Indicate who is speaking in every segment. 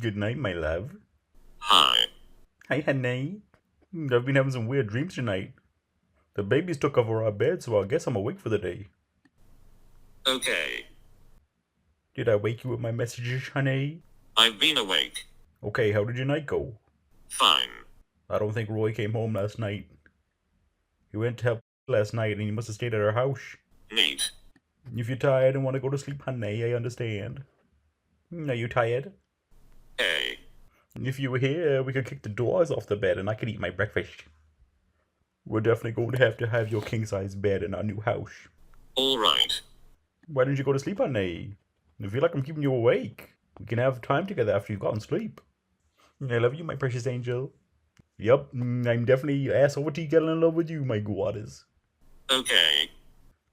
Speaker 1: Good night, my love.
Speaker 2: Hi.
Speaker 1: Hi, honey. I've been having some weird dreams tonight. The babies took over our bed, so I guess I'm awake for the day.
Speaker 2: Okay.
Speaker 1: Did I wake you with my messages, honey?
Speaker 2: I've been awake.
Speaker 1: Okay, how did your night go?
Speaker 2: Fine.
Speaker 1: I don't think Roy came home last night. He went to help last night and he must have stayed at our house.
Speaker 2: Neat.
Speaker 1: If you're tired and want to go to sleep, honey, I understand. Are you tired?
Speaker 2: Hey.
Speaker 1: If you were here, we could kick the doors off the bed and I could eat my breakfast. We're definitely going to have your king size bed in our new house.
Speaker 2: All right.
Speaker 1: Why didn't you go to sleep, honey? I feel like I'm keeping you awake. We can have time together after you've gotten sleep. I love you, my precious angel. Yep, I'm definitely ass over to getting in love with you, my goddess.
Speaker 2: Okay.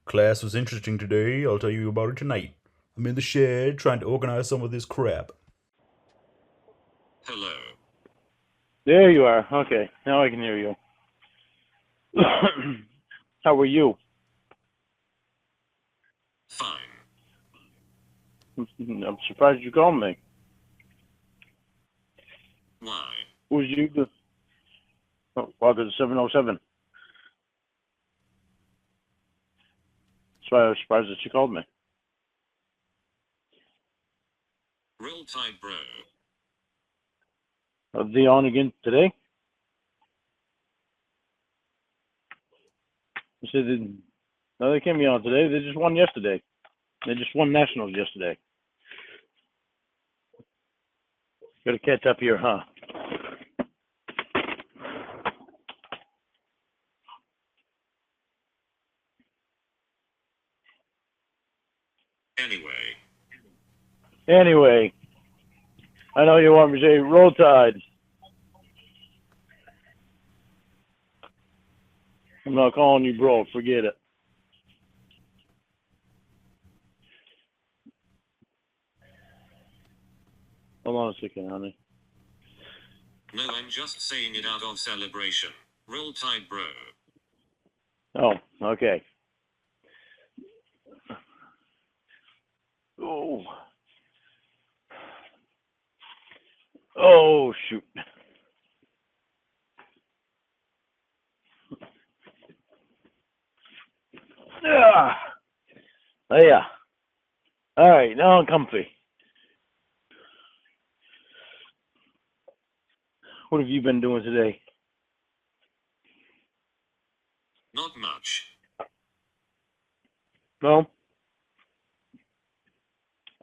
Speaker 1: Class was interesting today. I'll tell you about it tonight. I'm in the shed trying to organize some of this crap.
Speaker 2: Hello.
Speaker 3: There you are. Okay, now I can hear you. How are you?
Speaker 2: Fine.
Speaker 3: I'm surprised you called me.
Speaker 2: Why?
Speaker 3: Who's you? Oh, welcome to 707. That's why I was surprised that you called me.
Speaker 2: Roll Tide, bro.
Speaker 3: Are they on again today? They said no, they can't be on today. They just won yesterday. They just won nationals yesterday. Got to catch up here, huh?
Speaker 2: Anyway.
Speaker 3: Anyway, I know you want me to say roll tide. I'm not calling you bro. Forget it. Hold on a second, honey.
Speaker 2: No, I'm just saying it out of celebration. Roll Tide, bro.
Speaker 3: Oh, okay. Oh. Oh, shoot. Ah. Oh, yeah. All right, now I'm comfy. What have you been doing today?
Speaker 2: Not much.
Speaker 3: Well,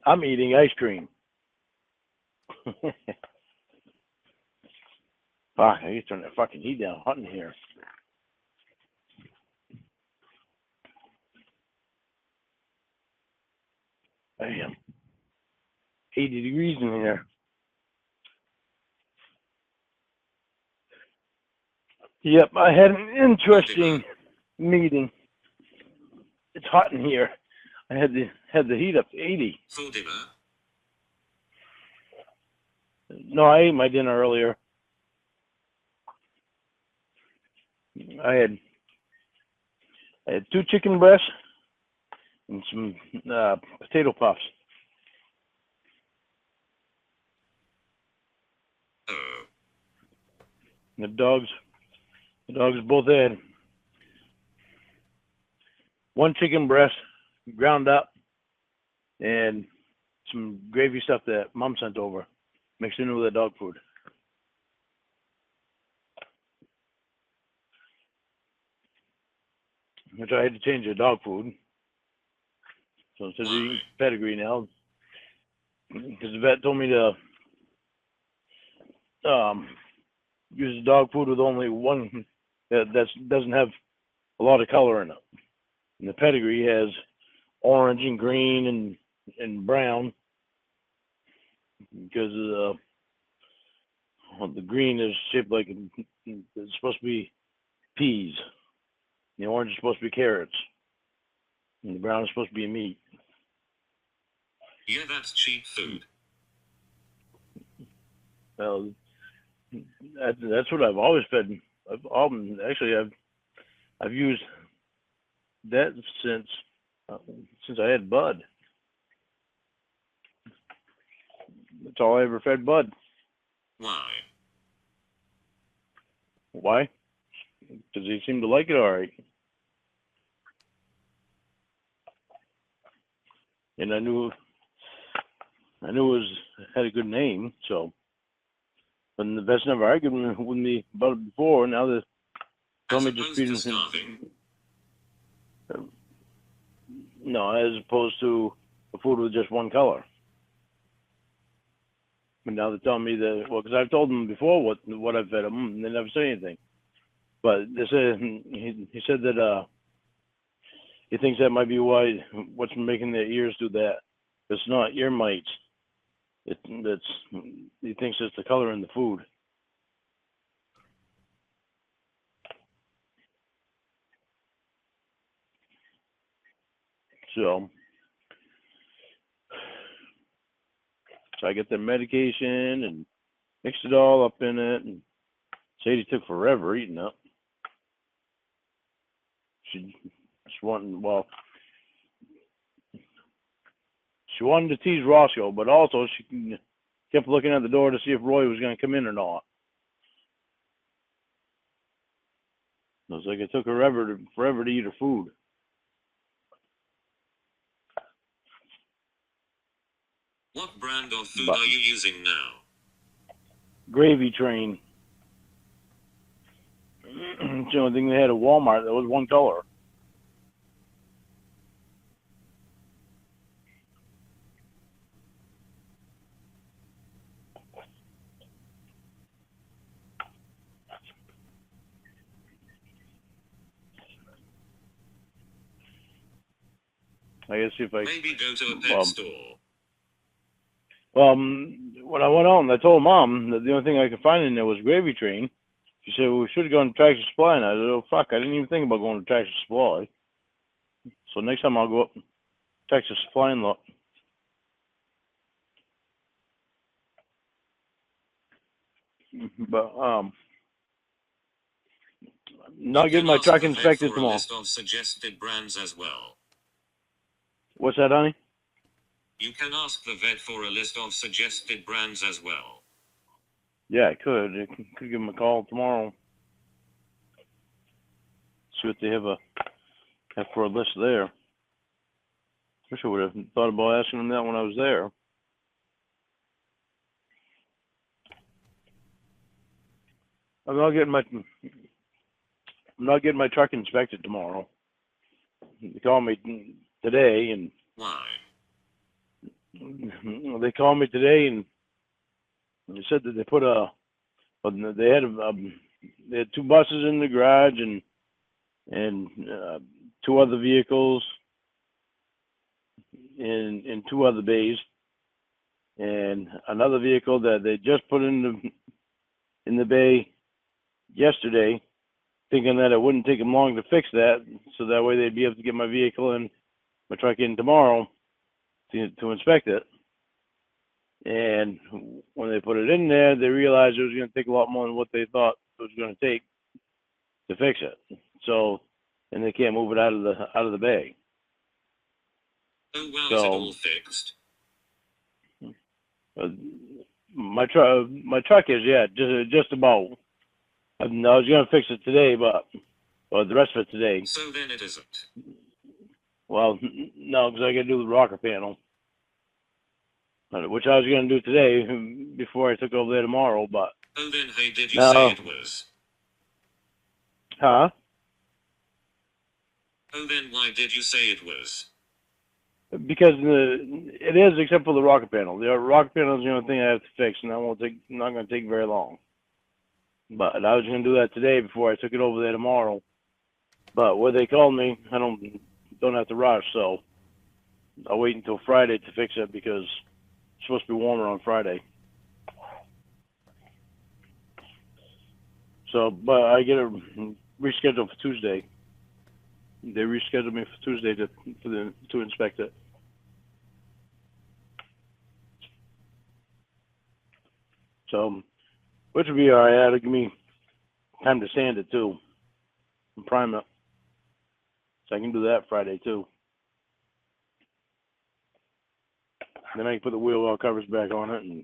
Speaker 3: I'm eating ice cream. Fuck, I need to turn that fucking heat down. Hot in here. I am 80 degrees in here. Yep, I had an
Speaker 2: Ultima.
Speaker 3: interesting meeting. It's hot in here. I had the heat up to 80.
Speaker 2: For dinner.
Speaker 3: No, I ate my dinner earlier. I had I had two chicken breasts and some potato puffs.
Speaker 2: Oh.
Speaker 3: The dogs both had one chicken breast ground up and some gravy stuff that Mom sent over, mixed in with the dog food. Which I had to change the dog food. So instead of
Speaker 2: Why?
Speaker 3: eating pedigree now, because the vet told me to use the dog food with only one that doesn't have a lot of color in it. And the pedigree has orange and green and brown because the green is shaped like it's supposed to be peas. The orange is supposed to be carrots, and the brown is supposed to be meat.
Speaker 2: Yeah, that's cheap food.
Speaker 3: Well, that's what I've always fed. I've used that since I had Bud. That's all I ever fed Bud.
Speaker 2: Why?
Speaker 3: Why? Because he seemed to like it all right. And I knew it had a good name, so. And the vet's never argued with me about it before. Now they told
Speaker 2: As
Speaker 3: me just
Speaker 2: opposed
Speaker 3: feed
Speaker 2: to
Speaker 3: him.
Speaker 2: starving.
Speaker 3: No, as opposed to a food with just one color. But now they're telling me that, well, because I've told them before what I've fed them, and they never say anything. But they said he said that he thinks that might be why what's making their ears do that. It's not ear mites. He thinks it's the color in the food. So I get the medication and mixed it all up in it, and Sadie took forever eating it. She wanted to tease Roscoe, but also she kept looking at the door to see if Roy was going to come in or not. It was like it took her forever to eat her food.
Speaker 2: What brand of food
Speaker 3: But
Speaker 2: are you using now?
Speaker 3: Gravy Train. It's the only thing they had at Walmart that was one color. I guess if I
Speaker 2: Maybe go to a pet store.
Speaker 3: when I went out and I told Mom that the only thing I could find in there was Gravy Train, she said, well, we should have gone to Tractor Supply. And I said, oh, fuck, I didn't even think about going to Tractor Supply. So next time I'll go up to Tractor Supply and look. But, not getting my truck inspected
Speaker 2: for a
Speaker 3: tomorrow.
Speaker 2: list of suggested brands as well.
Speaker 3: What's that, honey?
Speaker 2: You can ask the vet for a list of suggested brands as well.
Speaker 3: Yeah, I could. I could give him a call tomorrow. See what they have for a list there. Wish I would have thought about asking him that when I was there. I'm not getting my truck inspected tomorrow. They called me today, and
Speaker 2: Why?
Speaker 3: they called me today, and they said that they had two buses in the garage and two other vehicles in two other bays, and another vehicle that they just put in the bay yesterday, thinking that it wouldn't take them long to fix that, so that way they'd be able to get my vehicle and my truck in tomorrow to inspect it. And when they put it in there, they realized it was going to take a lot more than what they thought it was going to take to fix it. So, and they can't move it out of the bay.
Speaker 2: Oh wow,
Speaker 3: So,
Speaker 2: is it all fixed?
Speaker 3: my truck is, yeah, just about. I was going to fix it today, but the rest of it today.
Speaker 2: So then it isn't.
Speaker 3: Well, no, because I got to do the rocker panel, which I was going to do today before I took over there tomorrow. But
Speaker 2: oh, then hey, did you say it was?
Speaker 3: Huh?
Speaker 2: Oh, then why did you say it was?
Speaker 3: Because it is, except for the rocker panel. The rocker panel is the only thing I have to fix, and that not going to take very long. But I was going to do that today before I took it over there tomorrow. But where they called me, I don't have to rush, so I'll wait until Friday to fix it because it's supposed to be warmer on Friday. So, but I get it rescheduled for Tuesday. They rescheduled me for Tuesday to inspect it. So, which would be all right. That'll give me time to sand it too and prime it. So I can do that Friday too. Then I can put the wheel well covers back on it and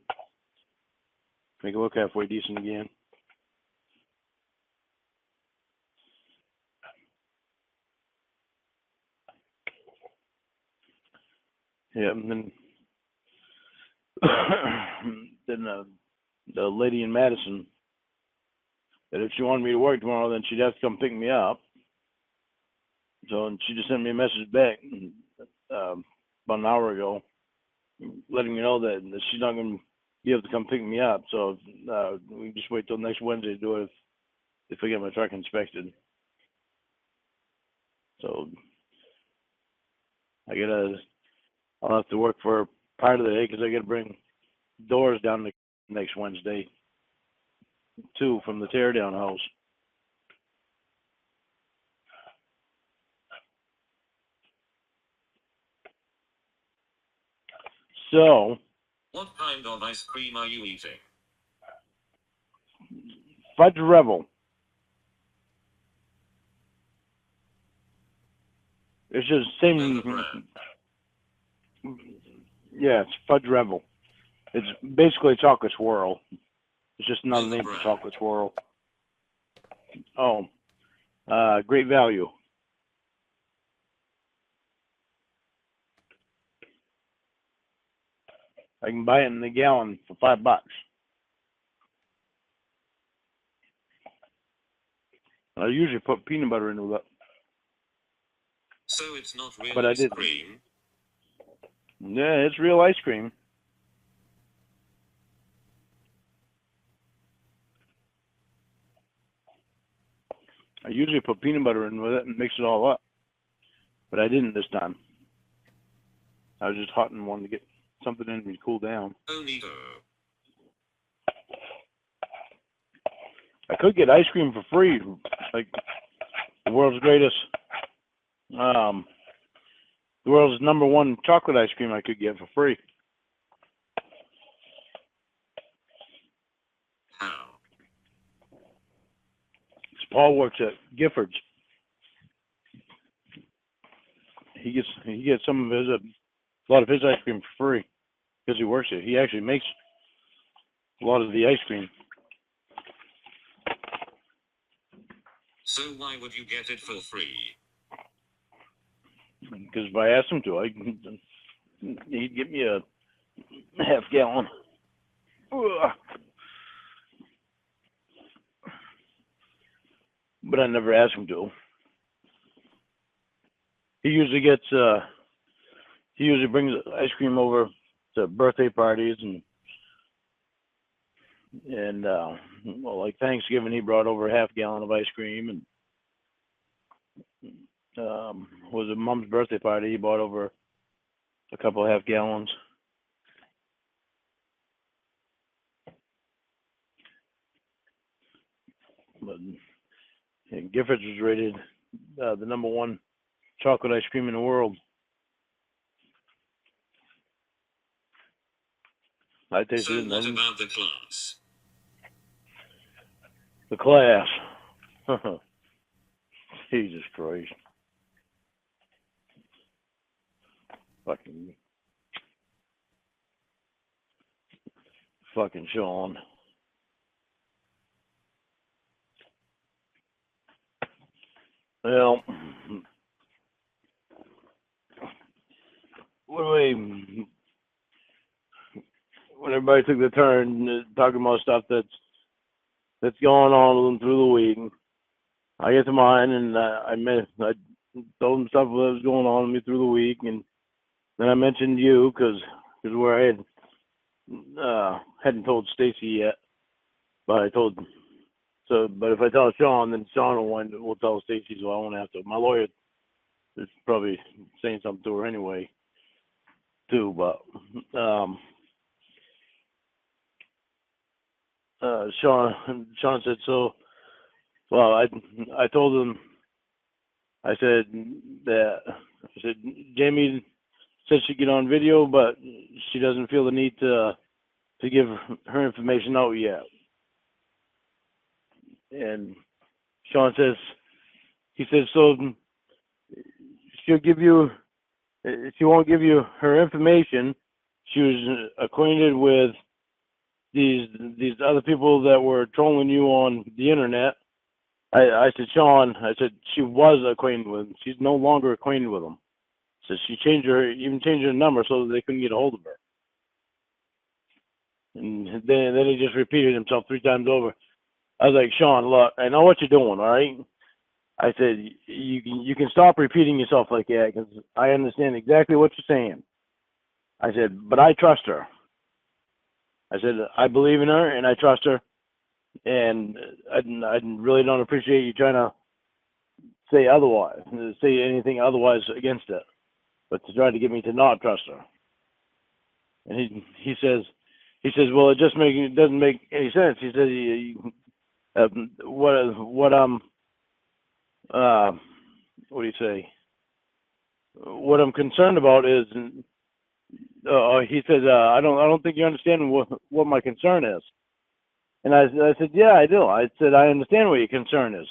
Speaker 3: Make it look halfway decent again. Yeah, and then the lady in Madison that if she wanted me to work tomorrow, then she'd have to come pick me up. So, and she just sent me a message back about an hour ago, letting me know that she's not going to be able to come pick me up. So we can just wait till next Wednesday to do it if I get my truck inspected. So I'll have to work for part of the day because I got to bring doors down next Wednesday too from the tear down house. So,
Speaker 2: What kind of ice cream are you eating?
Speaker 3: Fudge Rebel. It's just the
Speaker 2: Know the
Speaker 3: same.
Speaker 2: brand.
Speaker 3: Yeah, it's Fudge Rebel. It's basically a chocolate swirl. It's just another
Speaker 2: Know the
Speaker 3: name for
Speaker 2: brand.
Speaker 3: chocolate swirl. Oh, great value. I can buy it in the gallon for $5. I usually put peanut butter into it,
Speaker 2: So it's not real
Speaker 3: but I
Speaker 2: ice
Speaker 3: didn't.
Speaker 2: cream?
Speaker 3: Yeah, it's real ice cream. I usually put peanut butter in with it and mix it all up, but I didn't this time. I was just hot and wanted to get something in me to cool down.
Speaker 2: Oh, neato.
Speaker 3: I could get ice cream for free, like the world's greatest, the world's #1 chocolate ice cream I could get for free.
Speaker 2: How?
Speaker 3: Paul works at Gifford's. He gets some of his a lot of his ice cream for free because he works it. He actually makes a lot of the ice cream.
Speaker 2: So why would you get it for free?
Speaker 3: Because if I asked him to, he'd give me a half gallon. Ugh. But I never asked him to. He usually brings ice cream over to birthday parties and well, like Thanksgiving, he brought over a half gallon of ice cream, and was a mom's birthday party. He brought over a couple of half gallons. But Giffords was rated the #1 chocolate ice cream in the world. I tasted
Speaker 2: So
Speaker 3: it.
Speaker 2: what about the class?
Speaker 3: The class. Jesus Christ. Fucking Sean. Well, when everybody took the turn talking about stuff that's going on through the week, I get to mine and I told them stuff that was going on with me through the week, and then I mentioned you because where I hadn't told Stacy yet, but but if I tell Sean, then Sean will tell Stacy, so I won't have to. My lawyer is probably saying something to her anyway, too. But Sean said so. Well, I told him. I said Jamie said she'd get on video, but she doesn't feel the need to give her information out yet. And Sean says, he says, so she won't give you her information. She was acquainted with these other people that were trolling you on the internet. I said, Sean, I said she was acquainted with them. She's no longer acquainted with them. So she changed her number so that they couldn't get a hold of her. And then he just repeated himself 3 times over. I was like, Sean, look, I know what you're doing, all right? I said, you can stop repeating yourself like that because I understand exactly what you're saying. I said, but I trust her. I said, I believe in her and I trust her. And I really don't appreciate you trying to say otherwise, say anything otherwise against it, but to try to get me to not trust her. And he says, well, it doesn't make any sense. He says, what do you say? What I'm concerned about is, he says, I don't think you understand what my concern is. And I said, yeah, I do. I said, I understand what your concern is.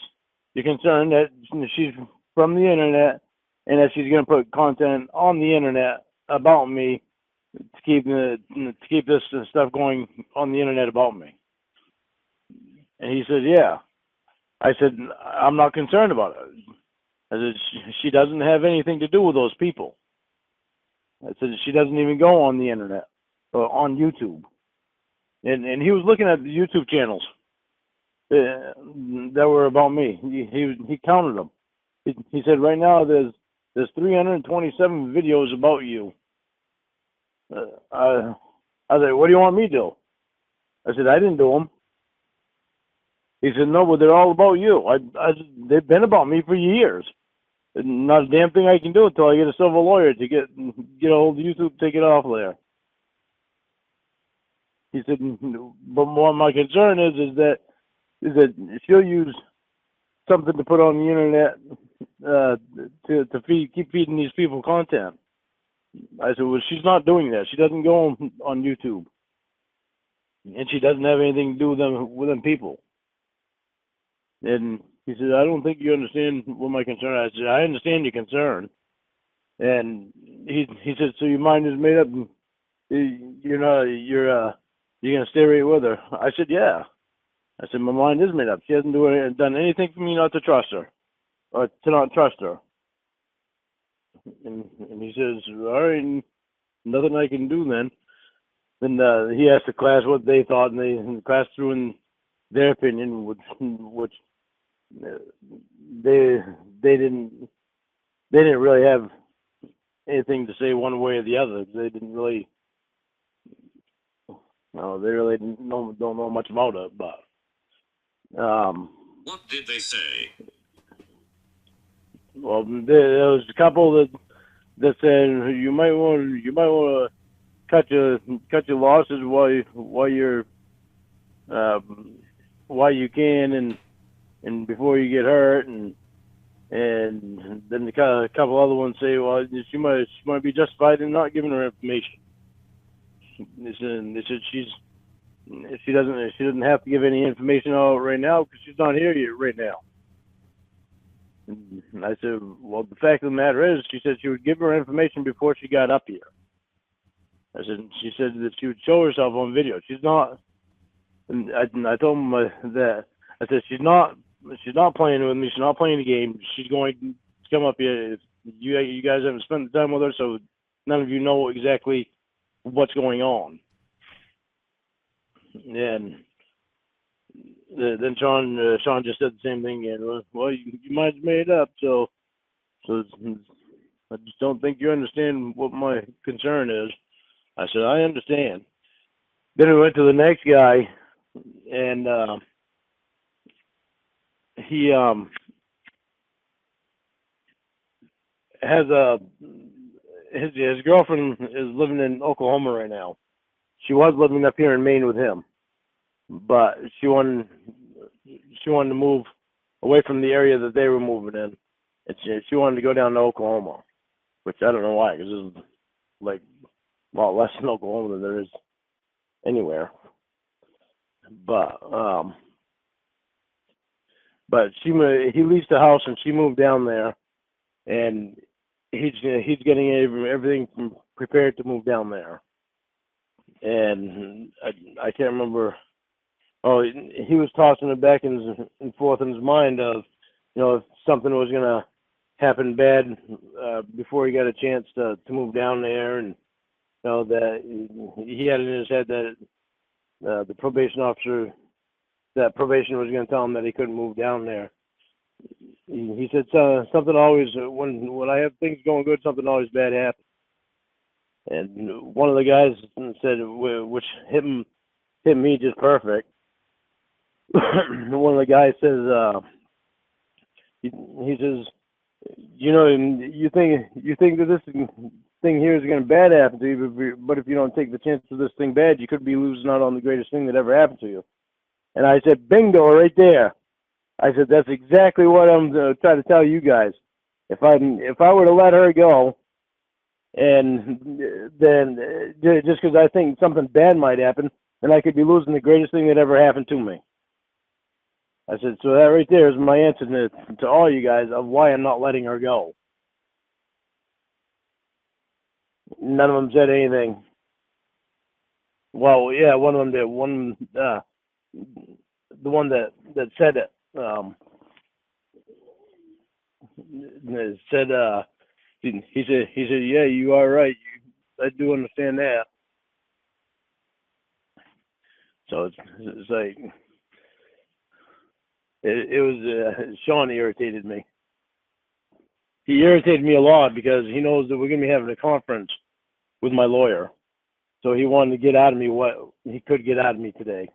Speaker 3: You're concerned that she's from the internet and that she's going to put content on the internet about me to keep this stuff going on the internet about me. And he said, yeah. I said, I'm not concerned about it. I said, she doesn't have anything to do with those people. I said, she doesn't even go on the internet or on YouTube. And he was looking at the YouTube channels that were about me. He counted them. He said, right now there's 327 videos about you. I was like, what do you want me to do? I said, I didn't do them. He said, no, but they're all about you. They've been about me for years. Not a damn thing I can do until I get a civil lawyer to get a hold of YouTube, take it off there. He said, but more my concern is that she'll use something to put on the internet to keep feeding these people content. I said, well, she's not doing that. She doesn't go on YouTube, and she doesn't have anything to do with them people. And he said, I don't think you understand what my concern is. I said, I understand your concern. And he said, so your mind is made up. You're gonna stay right with her. I said, yeah. I said, my mind is made up. She hasn't done anything for me not to trust her, or to not trust her. And he says, all right, nothing I can do then. Then he asked the class what they thought, and the class threw in their opinion, which they didn't really have anything to say one way or the other. They didn't really. No, they really don't know much about it, but.
Speaker 2: What did they say?
Speaker 3: Well, there was a couple that said you might want to cut your losses while you can and before you get hurt, and then a couple other ones say, well, she might be justified in not giving her information. They said she doesn't have to give any information out right now because she's not here yet right now. And I said, well, the fact of the matter is, she said she would give her information before she got up here. She said that she would show herself on video. She's not. And I told him that I said she's not playing with me. She's not playing the game. She's going to come up here. You guys haven't spent the time with her, so none of you know exactly what's going on. And then Sean just said the same thing again. Well, your mind's made up, so I just don't think you understand what my concern is. I said, I understand. Then we went to the next guy, and he has his girlfriend is living in Oklahoma right now. She was living up here in Maine with him, but she wanted to move away from the area that they were moving in, and she wanted to go down to Oklahoma, which I don't know why, because it's like a lot less in Oklahoma than there is anywhere. But he leased a house and she moved down there, and he's getting everything prepared to move down there. and I can't remember. Oh, he was tossing it back and forth in his mind of, if something was gonna happen bad before he got a chance to move down there, and that he had it in his head that the probation officer, that probation was going to tell him that he couldn't move down there. He said something always, when I have things going good, something always bad happens. And one of the guys said, which hit me just perfect. One of the guys says, he says, you think that this thing here is going to bad happen to you, but if you don't take the chance of this thing bad, you could be losing out on the greatest thing that ever happened to you. And I said, bingo, right there. I said, that's exactly what I'm trying to tell you guys. If I were to let her go, and then just because I think something bad might happen, then I could be losing the greatest thing that ever happened to me. I said, so that right there is my answer to all you guys of why I'm not letting her go. None of them said anything. Well, yeah, one of them did. The one that said it said he said, yeah, you are right. I do understand that. So it's like it was Sean irritated me. He irritated me a lot because he knows that we're gonna be having a conference with my lawyer. So he wanted to get out of me what he could get out of me today.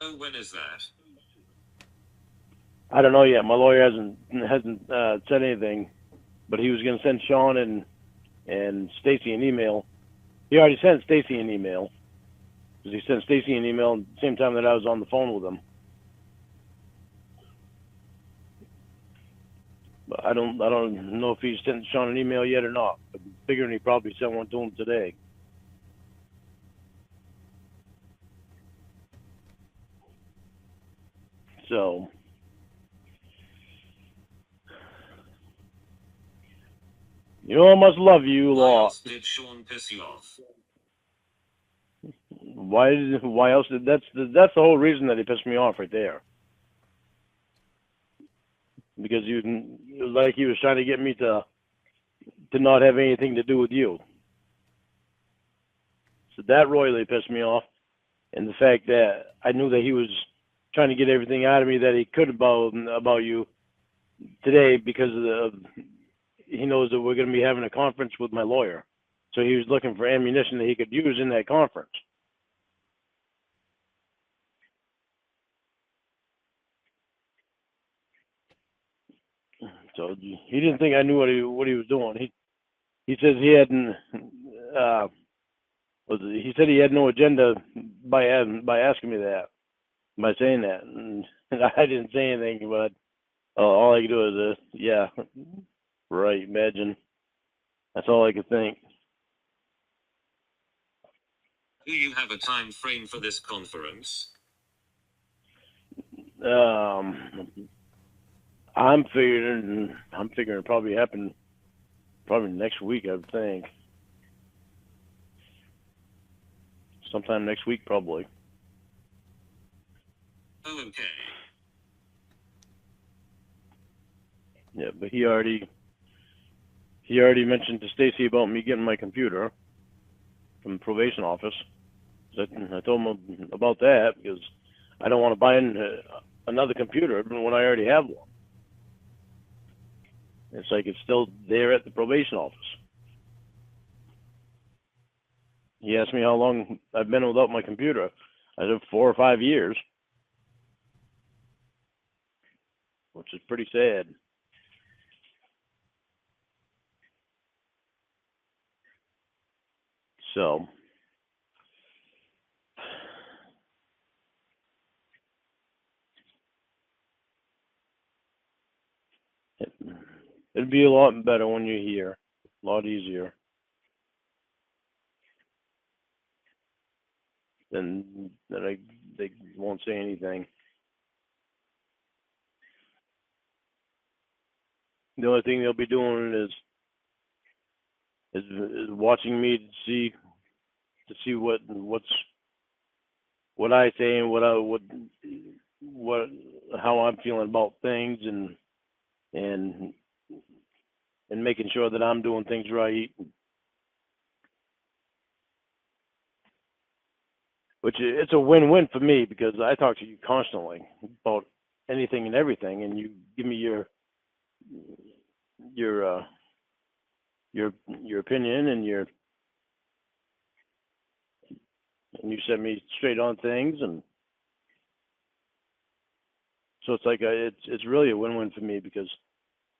Speaker 2: Oh, when is that?
Speaker 3: I don't know yet. My lawyer hasn't said anything, but he was going to send Sean and Stacy an email. He already sent Stacy an email because he sent Stacy an email at the same time that I was on the phone with him. But I don't know if he's sent Sean an email yet or not. I'm figuring he probably sent one to him today. So, I must love you a
Speaker 2: Why
Speaker 3: lot.
Speaker 2: else did Sean piss you off?
Speaker 3: Why else did that's the whole reason that he pissed me off right there. Because it was like he was trying to get me to not have anything to do with you. So that royally pissed me off, and the fact that I knew that he was trying to get everything out of me that he could about you today because he knows that we're going to be having a conference with my lawyer. So he was looking for ammunition that he could use in that conference. So he didn't think I knew what he was doing. He says he hadn't. He said he had no agenda by asking me that, by saying that, and I didn't say anything. But all I could do is, yeah, right. Imagine. That's all I could think.
Speaker 2: Do you have a time frame for this conference?
Speaker 3: I'm figuring it'll probably happen next week. I would think sometime next week, probably.
Speaker 2: Oh, okay.
Speaker 3: Yeah, but he already mentioned to Stacy about me getting my computer from the probation office. I told him about that because I don't want to buy another computer when I already have one. It's like it's still there at the probation office. He asked me how long I've been without my computer. I said 4 or 5 years, which is pretty sad. So, it'd be a lot better when you're here, a lot easier. Then they won't say anything. The only thing they'll be doing is is watching me to see what I say and what how I'm feeling about things, and making sure that I'm doing things right, which it's a win-win for me because I talk to you constantly about anything and everything, and you give me your your opinion, and you set me straight on things, and so it's like it's really a win-win for me because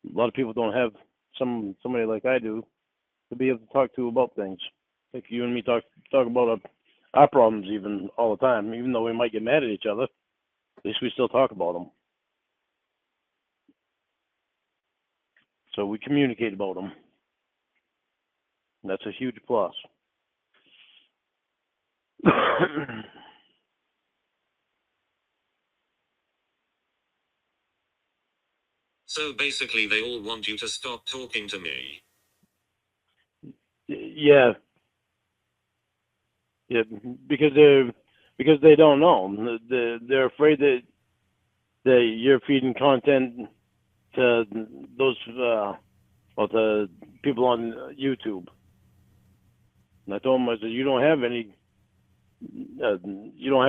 Speaker 3: a lot of people don't have somebody like I do to be able to talk to about things. Like you and me talk about our problems even all the time, even though we might get mad at each other. At least we still talk about them. So we communicate about them. That's a huge plus.
Speaker 2: So basically they all want you to stop talking to me.
Speaker 3: Yeah, yeah, because they don't know. They're afraid that you're feeding content to those well, to people on YouTube. And I told them, I said, you don't have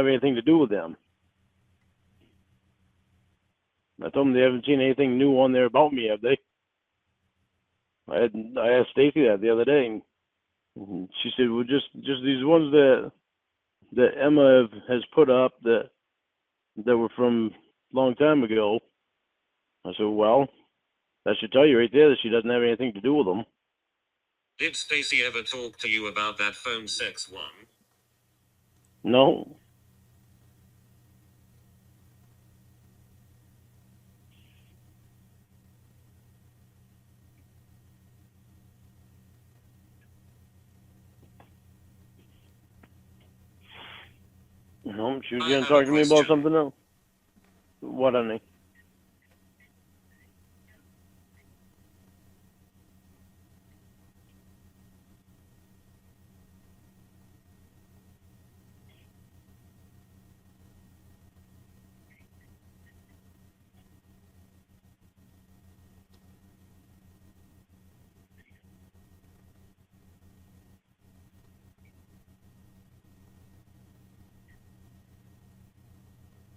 Speaker 3: anything to do with them. I told them they haven't seen anything new on there about me, have they? I asked Stacy that the other day, and she said, well, just these ones that Emma has put up that were from a long time ago. I said, well, that should tell you right there that she doesn't have anything to do with them.
Speaker 2: Did Stacy ever talk to you about that phone sex one?
Speaker 3: No. No, she was
Speaker 2: I
Speaker 3: going to
Speaker 2: have a
Speaker 3: talk to me about
Speaker 2: question.
Speaker 3: something else. What, honey?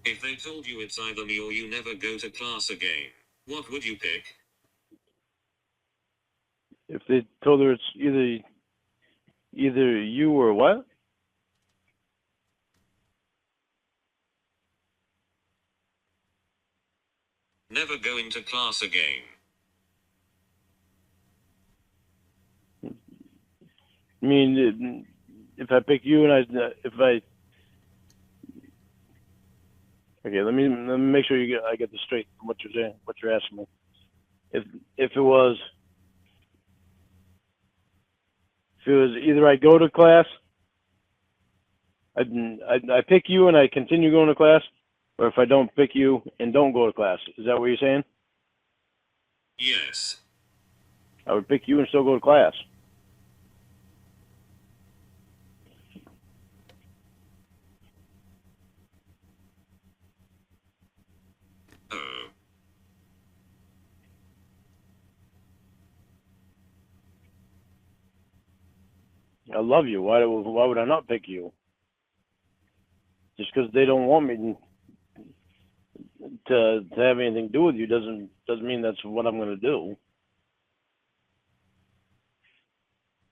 Speaker 2: If they told you it's either me or you never go to class again, what would you pick?
Speaker 3: If they told her it's either you or what?
Speaker 2: Never going to class again.
Speaker 3: I mean, if I pick you and okay, let me make sure I get this straight. What you're saying, what you're asking me. If it was either I go to class, I pick you and I continue going to class, or if I don't pick you and don't go to class. Is that what you're saying?
Speaker 2: Yes.
Speaker 3: I would pick you and still go to class.
Speaker 2: Oh.
Speaker 3: I love you. Why would I not pick you? Just because they don't want me to have anything to do with you doesn't mean that's what I'm going to do.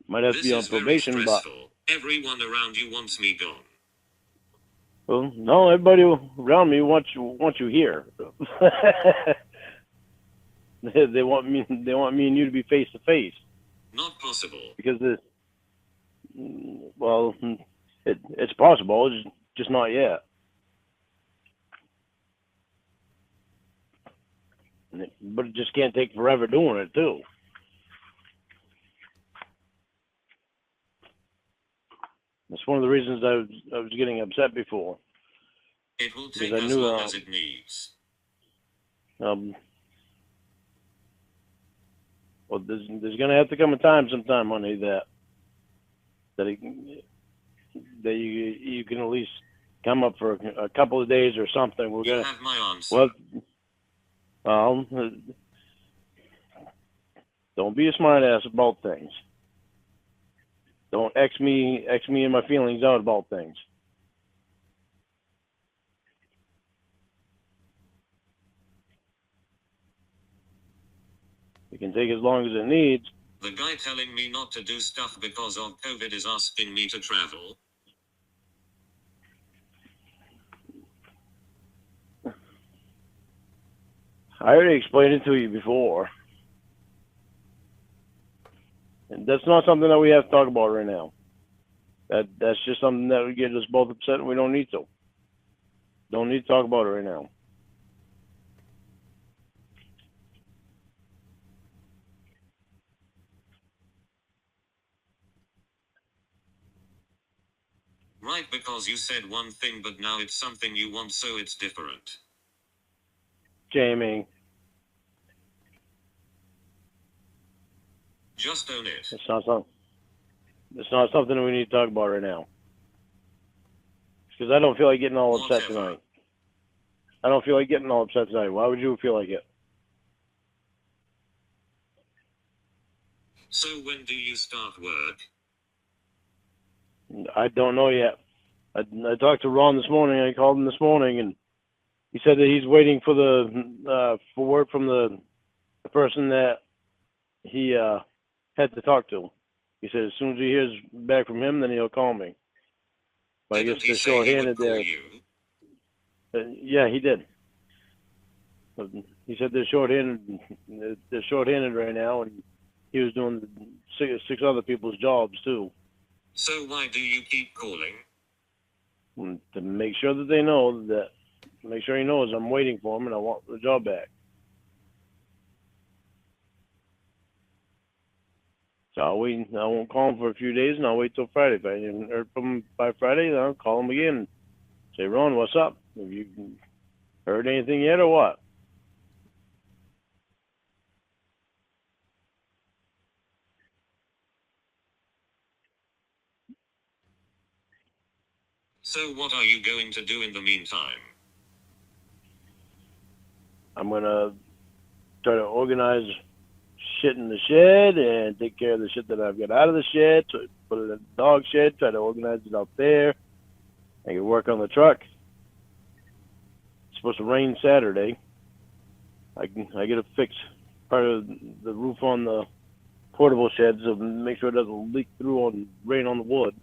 Speaker 3: Might have to
Speaker 2: This
Speaker 3: be on
Speaker 2: is very
Speaker 3: probation, but
Speaker 2: stressful. Everyone around you wants me gone.
Speaker 3: well, no, everybody around me wants you here. They want me and you to be face to face
Speaker 2: Not possible.
Speaker 3: because well, it's possible, it's just not yet. But it just can't take forever doing it too. That's one of the reasons I was getting upset before,
Speaker 2: It will
Speaker 3: because
Speaker 2: take
Speaker 3: I
Speaker 2: as
Speaker 3: knew
Speaker 2: long as it needs.
Speaker 3: um, Well, there's gonna have to come a time sometime, honey, that you can at least come up for a couple of days or something. We're
Speaker 2: You
Speaker 3: gonna
Speaker 2: have my answer.
Speaker 3: well, don't be a smart ass about things. Don't X me and my feelings out about things. It can take as long as it needs.
Speaker 2: The guy telling me not to do stuff because of COVID is asking me to travel.
Speaker 3: I already explained it to you before. And that's not something that we have to talk about right now. That's just something that would get us both upset, and we don't need to. Don't need to talk about it right now.
Speaker 2: Right, because you said one thing but now it's something you want, so it's different.
Speaker 3: Jamie,
Speaker 2: Just own it.
Speaker 3: it's not something that we need to talk about right now. Because I don't feel like getting all upset
Speaker 2: Whatever.
Speaker 3: tonight. I don't feel like getting all upset tonight. Why would you feel like it?
Speaker 2: So when do you start work?
Speaker 3: I don't know yet. I talked to Ron this morning. I called him this morning, and he said that he's waiting for for word from the person that he had to talk to. He said as soon as he hears back from him, then he'll call me. But I
Speaker 2: Didn't
Speaker 3: guess
Speaker 2: he
Speaker 3: they're
Speaker 2: say he would
Speaker 3: short-handed
Speaker 2: call
Speaker 3: there.
Speaker 2: you?
Speaker 3: Yeah, he did. But he said they're short-handed. They're short-handed right now, and he was doing six other people's jobs too.
Speaker 2: So why do you keep calling?
Speaker 3: And to make sure that they know make sure he knows I'm waiting for him and I want the job back. So I won't call him for a few days, and I'll wait till Friday. If I haven't heard from him by Friday, then I'll call him again and say, Ron, what's up? Have you heard anything yet or what?
Speaker 2: So what are you going to do in the meantime?
Speaker 3: I'm going to try to organize shit in the shed and take care of the shit that I've got out of the shed, so put it in the dog shed, try to organize it out there. I can work on the truck. It's supposed to rain Saturday. I get to fix part of the roof on the portable sheds to make sure it doesn't leak through on rain on the wood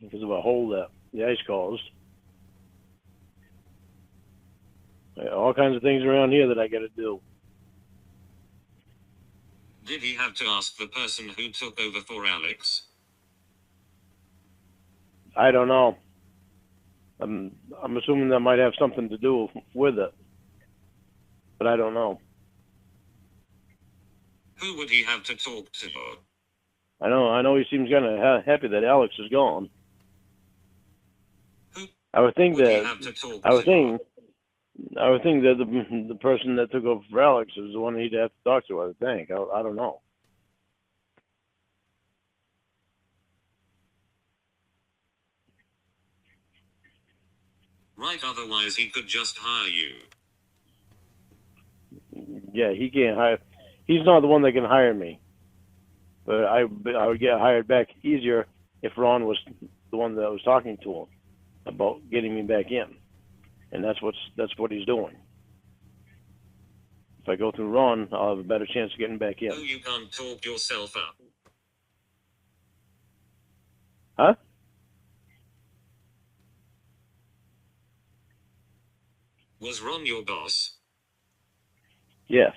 Speaker 3: because of a hole that the ice caused. All kinds of things around here that I got to do.
Speaker 2: Did he have to ask the person who took over for Alex?
Speaker 3: I don't know. I'm assuming that might have something to do with it, but I don't know.
Speaker 2: Who would he have to talk to?
Speaker 3: I know he seems kind of happy that Alex is gone.
Speaker 2: Who
Speaker 3: I would think
Speaker 2: would he
Speaker 3: that
Speaker 2: have to talk
Speaker 3: I would
Speaker 2: to?
Speaker 3: think that the person that took over for Alex is the one he'd have to talk to. I would think. I don't know.
Speaker 2: Right, otherwise he could just hire you.
Speaker 3: Yeah, he can't hire. He's not the one that can hire me. But I would get hired back easier if Ron was the one that was talking to him about getting me back in, and that's what he's doing. If I go through Ron, I'll have a better chance of getting back in.
Speaker 2: Oh, you can't talk yourself up.
Speaker 3: Huh?
Speaker 2: Was Ron your boss?
Speaker 3: Yes.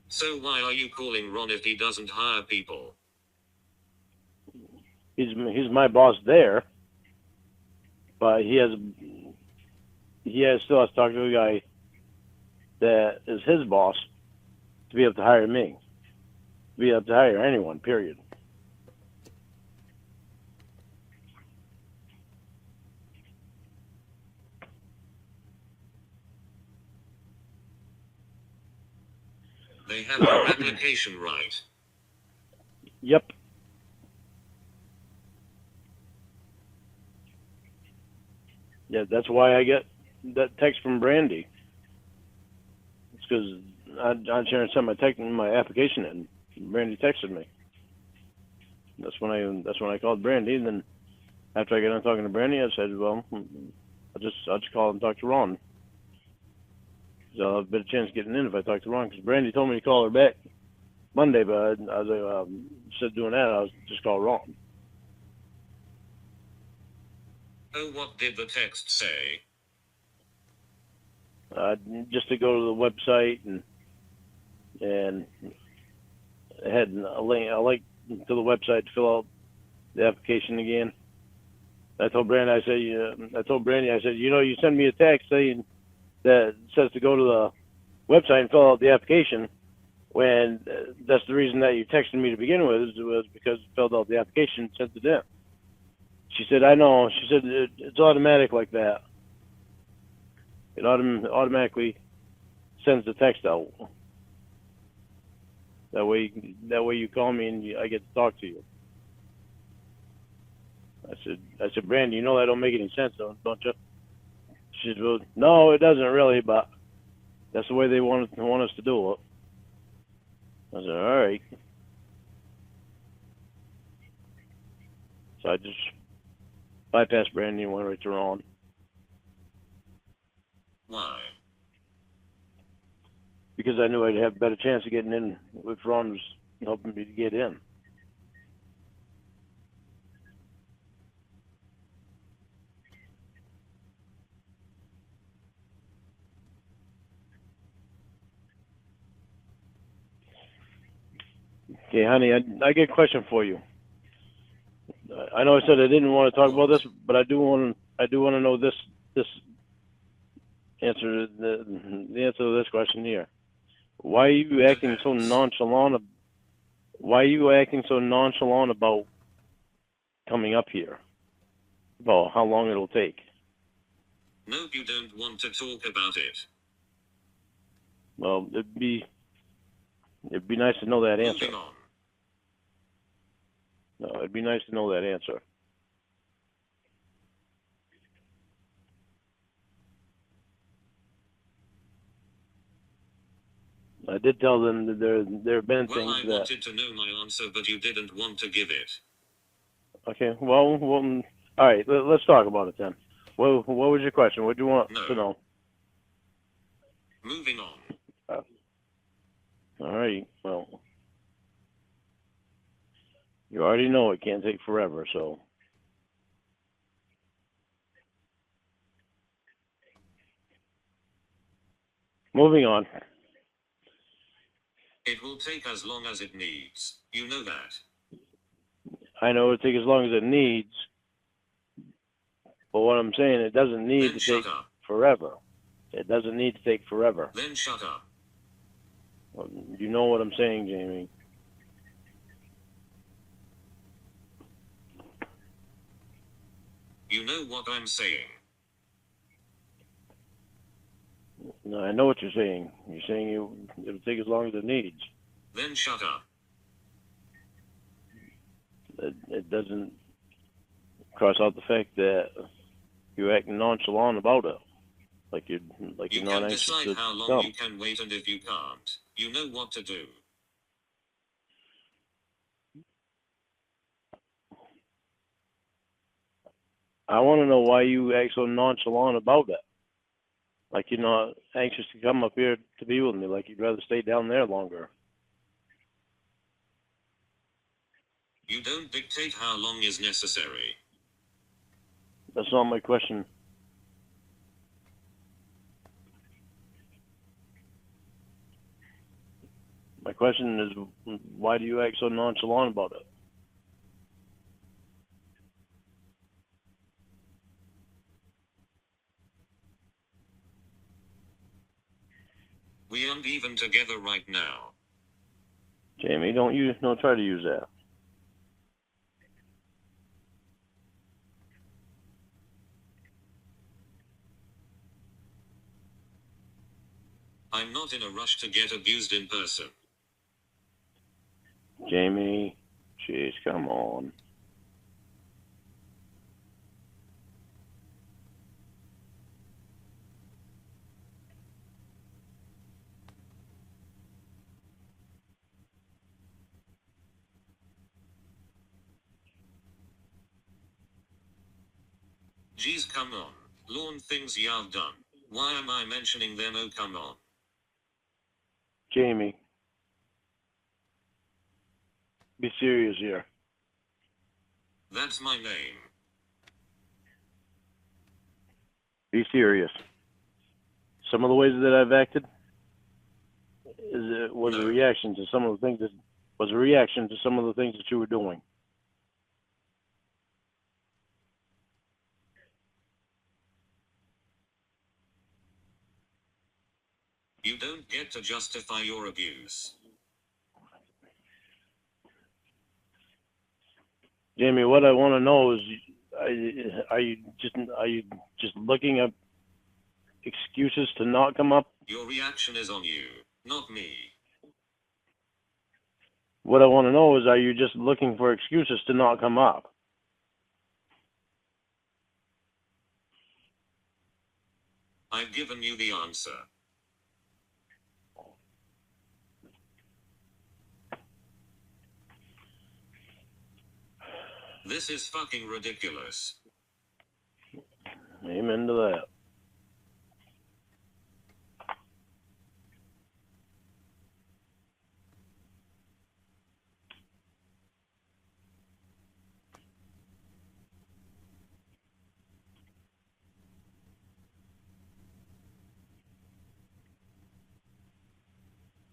Speaker 2: So why are you calling Ron if he doesn't hire people?
Speaker 3: He's my boss there, but he still has to talk to a guy that is his boss to be able to hire me. be up to hire anyone. Period.
Speaker 2: They have your application right.
Speaker 3: Yep. Yeah, that's why I get that text from Brandy. It's because I shared some my application in. Brandy texted me. That's when I called Brandy, and then after I got done talking to Brandy, I said, "Well, I'll just call and talk to Ron. So I'll have a better chance of getting in if I talk to Ron." Because Brandy told me to call her back Monday, but I was instead of doing that, I was just call Ron.
Speaker 2: Oh, what did the text say?
Speaker 3: Just to go to the website and had a link to the website to fill out the application again. I told Brandy, I said, you send me a text saying that says to go to the website and fill out the application. When that's the reason that you texted me to begin with was because you filled out the application and sent it in. She said, I know. She said it's automatic like that. It automatically sends the text out. That way you call me and I get to talk to you. I said, Brandy, you know that don't make any sense, don't you? She said, well, no, it doesn't really, but that's the way they want us to do it. I said, all right. So I just bypassed Brandy and went right to Ron.
Speaker 2: Why?
Speaker 3: Because I knew I'd have a better chance of getting in if Ron was helping me to get in. Okay, honey, I get a question for you. I know I said I didn't want to talk about this, but I do want to know this answer the answer to this question here. Why are you acting so nonchalant? Why are you acting so nonchalant about coming up here? About how long it'll take?
Speaker 2: Nope, you don't want to talk about it.
Speaker 3: Well, it'd be nice to know that answer.
Speaker 2: Moving on.
Speaker 3: No, it'd be nice to know that answer. I did tell them that there have been
Speaker 2: Well,
Speaker 3: things
Speaker 2: I
Speaker 3: that.
Speaker 2: wanted to know my answer, but you didn't want to give it.
Speaker 3: Okay, well, all right. Let's talk about it then. What was your question? What do you want to know?
Speaker 2: Moving on.
Speaker 3: All right. Well, you already know it can't take forever, so. Moving on.
Speaker 2: It will take as long as it needs. You know that.
Speaker 3: I know it'll take as long as it needs, but what I'm saying, it doesn't need
Speaker 2: Then
Speaker 3: to take
Speaker 2: shut up.
Speaker 3: forever. It doesn't need to take forever.
Speaker 2: Then shut up.
Speaker 3: Well, you know what I'm saying, Jamie.
Speaker 2: You know what I'm saying.
Speaker 3: No, I know what you're saying. You're saying it'll take as long as it needs.
Speaker 2: Then shut up.
Speaker 3: It doesn't cross out the fact that you're acting nonchalant about it. Like you're
Speaker 2: You
Speaker 3: not
Speaker 2: can
Speaker 3: anxious
Speaker 2: decide
Speaker 3: to
Speaker 2: how long
Speaker 3: come.
Speaker 2: you can wait, and if you can't, you know what to do.
Speaker 3: I want to know why you act so nonchalant about it. Like you're not anxious to come up here to be with me. Like you'd rather stay down there longer.
Speaker 2: You don't dictate how long is necessary.
Speaker 3: That's not my question. My question is, why do you act so nonchalant about it?
Speaker 2: We aren't even together right now.
Speaker 3: Jamie, don't try to use that.
Speaker 2: I'm not in a rush to get abused in person.
Speaker 3: Jamie, jeez, come on.
Speaker 2: Geez, come on. Lawn things y'all done. Why am I mentioning them? Oh, come on.
Speaker 3: Jamie, be serious here.
Speaker 2: That's my name.
Speaker 3: Be serious. Some of the ways that I've acted was a
Speaker 2: No.
Speaker 3: reaction to some of the things that you were doing.
Speaker 2: You don't get to justify your abuse.
Speaker 3: Jamie, what I want to know is, are you just looking at excuses to not come up?
Speaker 2: Your reaction is on you, not me.
Speaker 3: What I want to know is, are you just looking for excuses to not come up?
Speaker 2: I've given you the answer. This is fucking ridiculous.
Speaker 3: Amen to that.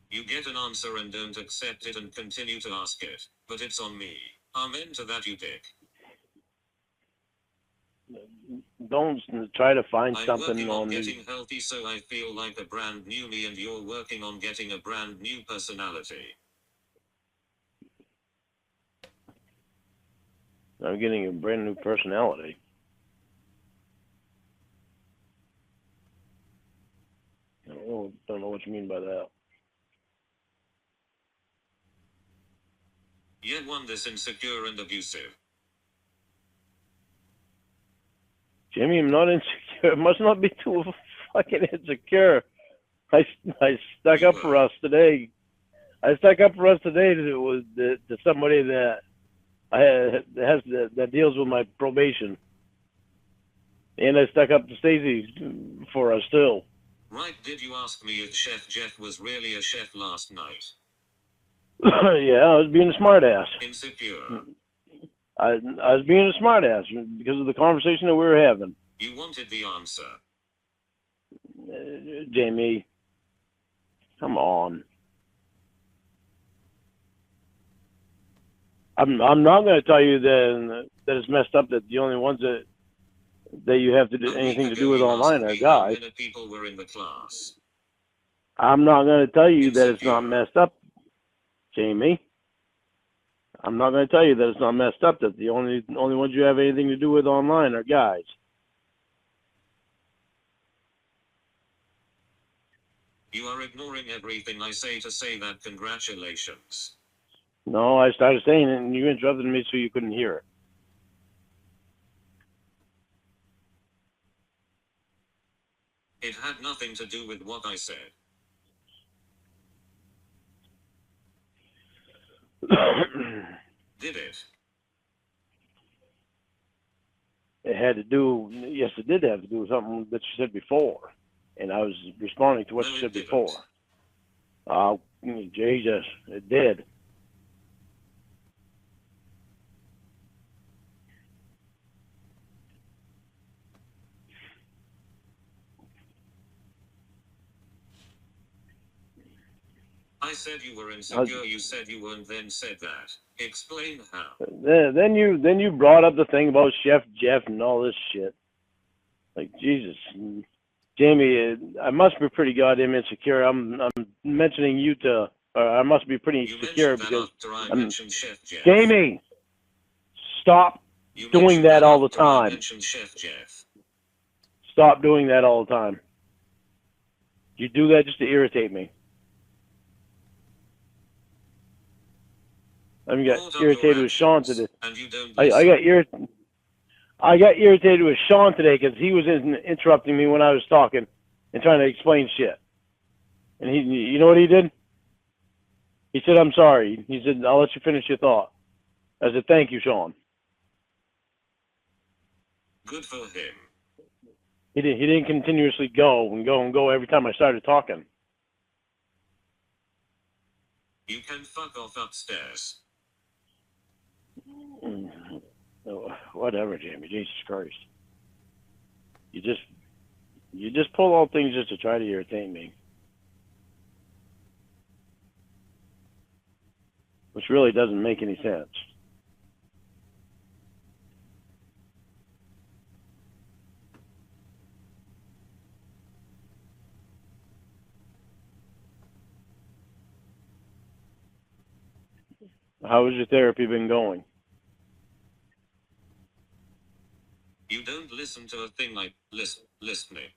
Speaker 2: You get an answer and don't accept it and continue to ask it, but it's on me. Amen to that, you dick.
Speaker 3: Don't try to find
Speaker 2: I'm
Speaker 3: something
Speaker 2: working on
Speaker 3: on
Speaker 2: getting healthy so I feel like a brand new me, and you're working on getting a brand new personality.
Speaker 3: I'm getting a brand new personality. I don't know what you mean by that.
Speaker 2: Yet one this insecure and abusive.
Speaker 3: Jimmy, I'm not insecure. I must not be too fucking insecure. I stuck up for us today. I stuck up for us today to somebody that that deals with my probation, and I stuck up to Stacy for us too.
Speaker 2: Right? Did you ask me if Chef Jeff was really a chef last night?
Speaker 3: Yeah, I was being a smartass.
Speaker 2: Insecure.
Speaker 3: I was being a smartass because of the conversation that we were having.
Speaker 2: You wanted the answer.
Speaker 3: Jamie, come on. I'm not going to tell you that it's messed up that the only ones that you have to do anything to do with online are guys.
Speaker 2: How many people were in the class?
Speaker 3: I'm not going to tell you that it's not
Speaker 2: Insecure.
Speaker 3: messed up, Jamie. I'm not going to tell you that it's not messed up that the only ones you have anything to do with online are guys.
Speaker 2: You are ignoring everything I say to say that congratulations.
Speaker 3: No, I started saying it and you interrupted me so you couldn't hear
Speaker 2: it. It had nothing to do with what I said. Did it?
Speaker 3: It had to do, yes, it did have to do with something that you said before. And I was responding to what you said before. Oh, Jesus, it did.
Speaker 2: I said you were insecure. You said you weren't, then said that. Explain how.
Speaker 3: Then you brought up the thing about Chef Jeff and all this shit. Like, Jesus, Jamie, I must be pretty goddamn insecure. I'm mentioning you to I must be pretty
Speaker 2: You
Speaker 3: secure
Speaker 2: mentioned that
Speaker 3: because
Speaker 2: after I
Speaker 3: I'm,
Speaker 2: mentioned Chef Jeff.
Speaker 3: Jamie, stop
Speaker 2: You
Speaker 3: doing
Speaker 2: mentioned
Speaker 3: that all the
Speaker 2: after I
Speaker 3: time.
Speaker 2: mentioned Chef Jeff.
Speaker 3: Stop doing that all the time. You do that just to irritate me. I got
Speaker 2: Brought up
Speaker 3: irritated
Speaker 2: your
Speaker 3: with Sean
Speaker 2: actions,
Speaker 3: today.
Speaker 2: and you don't
Speaker 3: I
Speaker 2: listen.
Speaker 3: I got irritated with Sean today because he was interrupting me when I was talking and trying to explain shit. And you know what he did? He said, "I'm sorry." He said, "I'll let you finish your thought." I said, "Thank you, Sean."
Speaker 2: Good for him.
Speaker 3: He didn't continuously go every time I started talking.
Speaker 2: You can fuck off upstairs.
Speaker 3: Oh, whatever, Jamie. Jesus Christ. You just pull all things just to try to irritate me. Which really doesn't make any sense. How has your therapy been going?
Speaker 2: You don't listen to a thing I listening.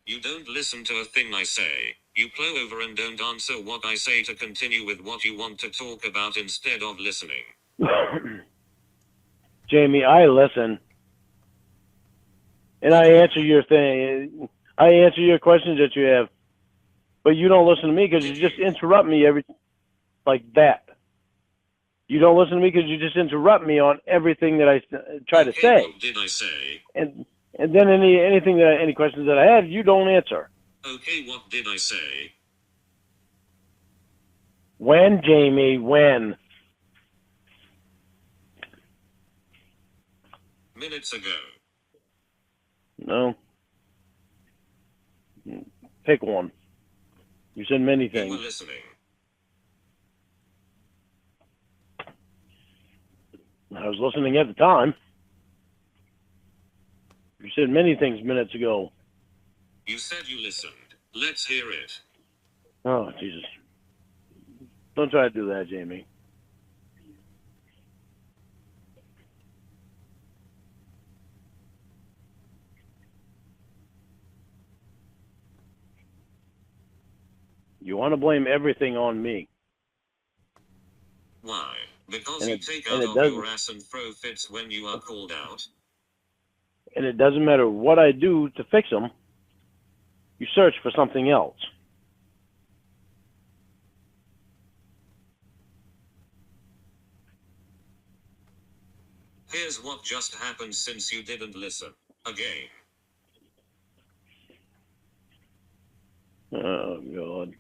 Speaker 2: You don't listen to a thing I say. You plow over and don't answer what I say to continue with what you want to talk about instead of listening.
Speaker 3: Jamie, I listen. And I answer your thing. I answer your questions that you have. But you don't listen to me because you just interrupt me every like that. You don't listen to me because you just interrupt me on everything that I try to say.
Speaker 2: What did I say?
Speaker 3: And then any questions that I have, you don't answer.
Speaker 2: Okay, what did I say?
Speaker 3: When, Jamie? When?
Speaker 2: Minutes ago.
Speaker 3: No. Pick one. You said many
Speaker 2: You were
Speaker 3: things.
Speaker 2: listening.
Speaker 3: I was listening at the time. You said many things minutes ago.
Speaker 2: You said you listened. Let's hear it.
Speaker 3: Oh, Jesus. Don't try to do that, Jamie. You want to blame everything on me.
Speaker 2: Why? Because
Speaker 3: And
Speaker 2: you
Speaker 3: it-
Speaker 2: take
Speaker 3: and
Speaker 2: out
Speaker 3: it
Speaker 2: of
Speaker 3: doesn't-
Speaker 2: your ass and throw fits when you are called out.
Speaker 3: And it doesn't matter what I do to fix them. You search for something else.
Speaker 2: Here's what just happened since you didn't listen. Again.
Speaker 3: Oh, God.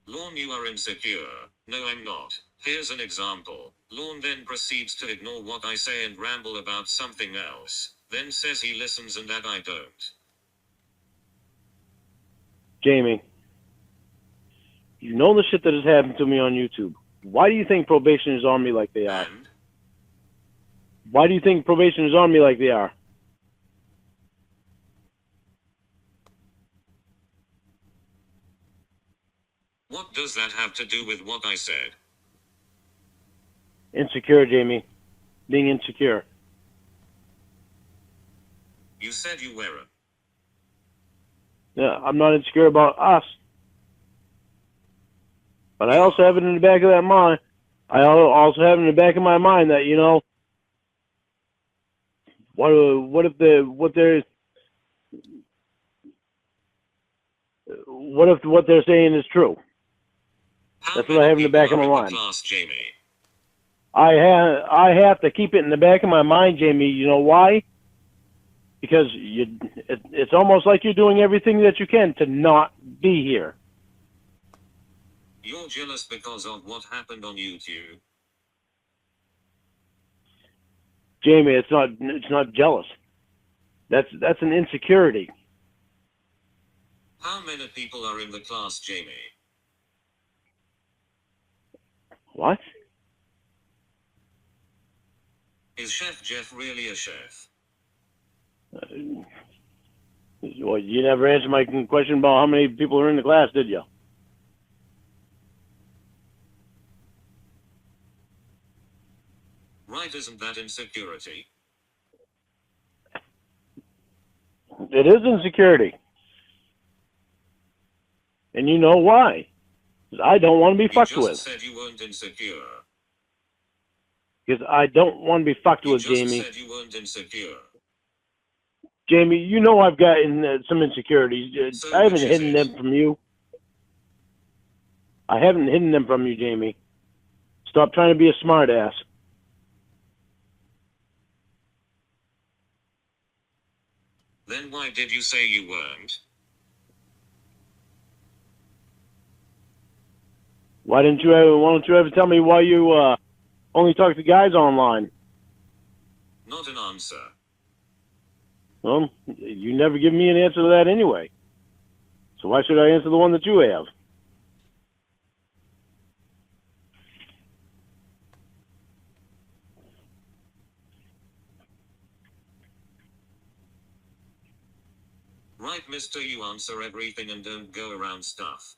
Speaker 2: Lorne, you are insecure. No, I'm not. Here's an example. Lorne then proceeds to ignore what I say and ramble about something else. Then says he listens and that I don't.
Speaker 3: Jamie, you know the shit that has happened to me on YouTube. Why do you think probation is on me like they are?
Speaker 2: And?
Speaker 3: Why do you think probation is on me like they are?
Speaker 2: What does that have to do with what I said?
Speaker 3: Insecure, Jamie. Being insecure.
Speaker 2: You said you weren't.
Speaker 3: Yeah, I'm not insecure about us. But I also have it in the back of that mind. I also have in the back of my mind that, you know, what if what they're saying is true? That's what I have in the back of my mind.
Speaker 2: Class, Jamie?
Speaker 3: I have to keep it in the back of my mind, Jamie. You know why? Because it's almost like you're doing everything that you can to not be here.
Speaker 2: You're jealous because of what happened on YouTube.
Speaker 3: Jamie, it's not jealous. That's an insecurity.
Speaker 2: How many people are in the class, Jamie?
Speaker 3: What?
Speaker 2: Is Chef Jeff really a chef?
Speaker 3: Well, you never answered my question about how many people are in the class, did you?
Speaker 2: Right, isn't that insecurity?
Speaker 3: It is insecurity. And you know why. 'Cause I don't want to be
Speaker 2: You
Speaker 3: fucked
Speaker 2: just
Speaker 3: with.
Speaker 2: said you weren't insecure.
Speaker 3: Because I don't want to be fucked
Speaker 2: You
Speaker 3: with,
Speaker 2: just
Speaker 3: Jamie.
Speaker 2: said you weren't insecure.
Speaker 3: Jamie, you know I've got some insecurities.
Speaker 2: So
Speaker 3: I haven't
Speaker 2: which is
Speaker 3: hidden
Speaker 2: it?
Speaker 3: them from you. I haven't hidden them from you, Jamie. Stop trying to be a smartass.
Speaker 2: Then why did you say you weren't?
Speaker 3: Why don't you ever tell me why you only talk to guys online?
Speaker 2: Not an answer.
Speaker 3: Well, you never give me an answer to that anyway. So why should I answer the one that you have?
Speaker 2: Right, mister, you answer everything and don't go around stuff.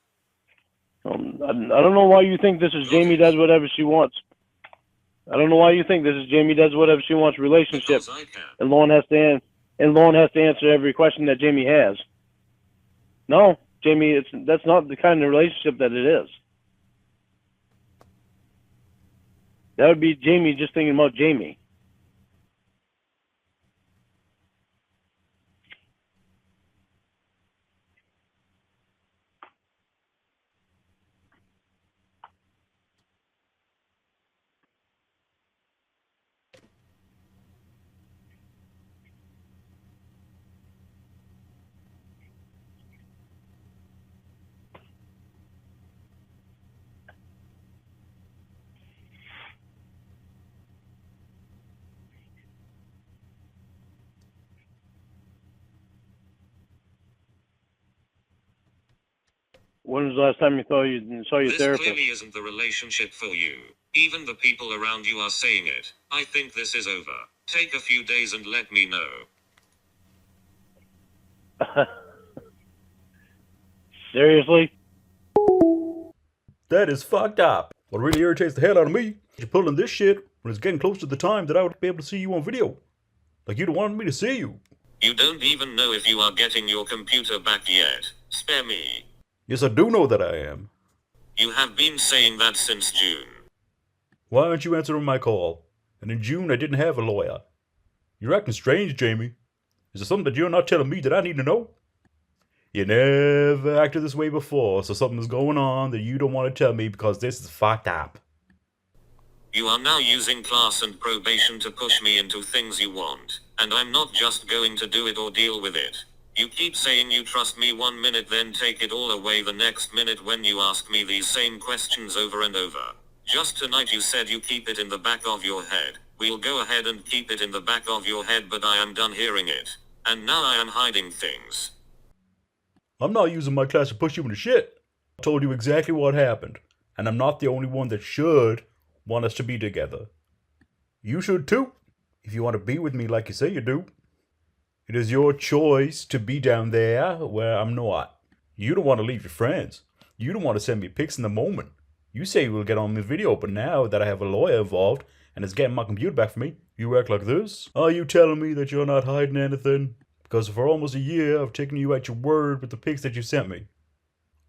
Speaker 3: I don't know why you think this is
Speaker 2: Got
Speaker 3: Jamie
Speaker 2: it.
Speaker 3: does whatever she wants. I don't know why you think this is Jamie does whatever she wants relationship,
Speaker 2: Because I can.
Speaker 3: and Lauren has to answer every question that Jamie has. No, Jamie, that's not the kind of relationship that it is. That would be Jamie just thinking about Jamie. When was the last time you saw your
Speaker 2: This
Speaker 3: therapist?
Speaker 2: clearly isn't the relationship for you. Even the people around you are saying it. I think this is over. Take a few days and let me know.
Speaker 3: Seriously?
Speaker 1: That is fucked up. What really irritates the hell out of me is you're pulling this shit when it's getting close to the time that I would be able to see you on video. Like you don't want me to see you.
Speaker 2: You don't even know if you are getting your computer back yet. Spare me.
Speaker 1: Yes, I do know that I am.
Speaker 2: You have been saying that since June.
Speaker 1: Why aren't you answering my call? And in June, I didn't have a lawyer. You're acting strange, Jamie. Is there something that you're not telling me that I need to know? You never acted this way before, so something's going on that you don't want to tell me because this is fucked up.
Speaker 2: You are now using class and probation to push me into things you want, and I'm not just going to do it or deal with it. You keep saying you trust me 1 minute, then take it all away the next minute when you ask me these same questions over and over. Just tonight you said you keep it in the back of your head. We'll go ahead and keep it in the back of your head, but I am done hearing it. And now I am hiding things.
Speaker 1: I'm not using my class to push you into shit. I told you exactly what happened, and I'm not the only one that should want us to be together. You should too, if you want to be with me like you say you do. It is your choice to be down there where I'm not. You don't want to leave your friends. You don't want to send me pics in the moment. You say we'll get on the video, but now that I have a lawyer involved and it's getting my computer back for me, you act like this? Are you telling me that you're not hiding anything? Because for almost a year, I've taken you at your word with the pics that you sent me.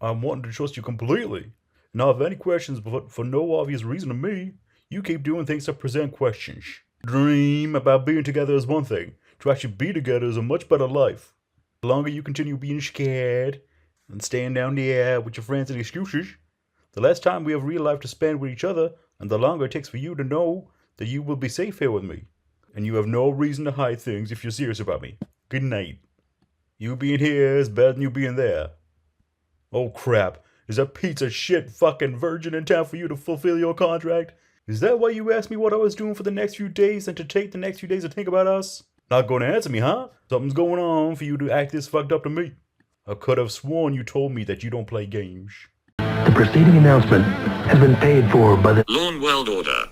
Speaker 1: I'm wanting to trust you completely. Now, if any questions, but for no obvious reason to me, you keep doing things that present questions. Dream about being together is one thing. To actually be together is a much better life. The longer you continue being scared and staying down there with your friends and excuses, the less time we have real life to spend with each other, and the longer it takes for you to know that you will be safe here with me. And you have no reason to hide things if you're serious about me. Good night. You being here is better than you being there. Oh crap. Is a piece of shit fucking virgin in town for you to fulfill your contract? Is that why you asked me what I was doing for the next few days and to take the next few days to think about us? Not gonna answer me, huh? Something's going on for you to act this fucked up to me. I could have sworn you told me that you don't play games.
Speaker 4: The preceding announcement has been paid for by the
Speaker 2: Lawn World Order.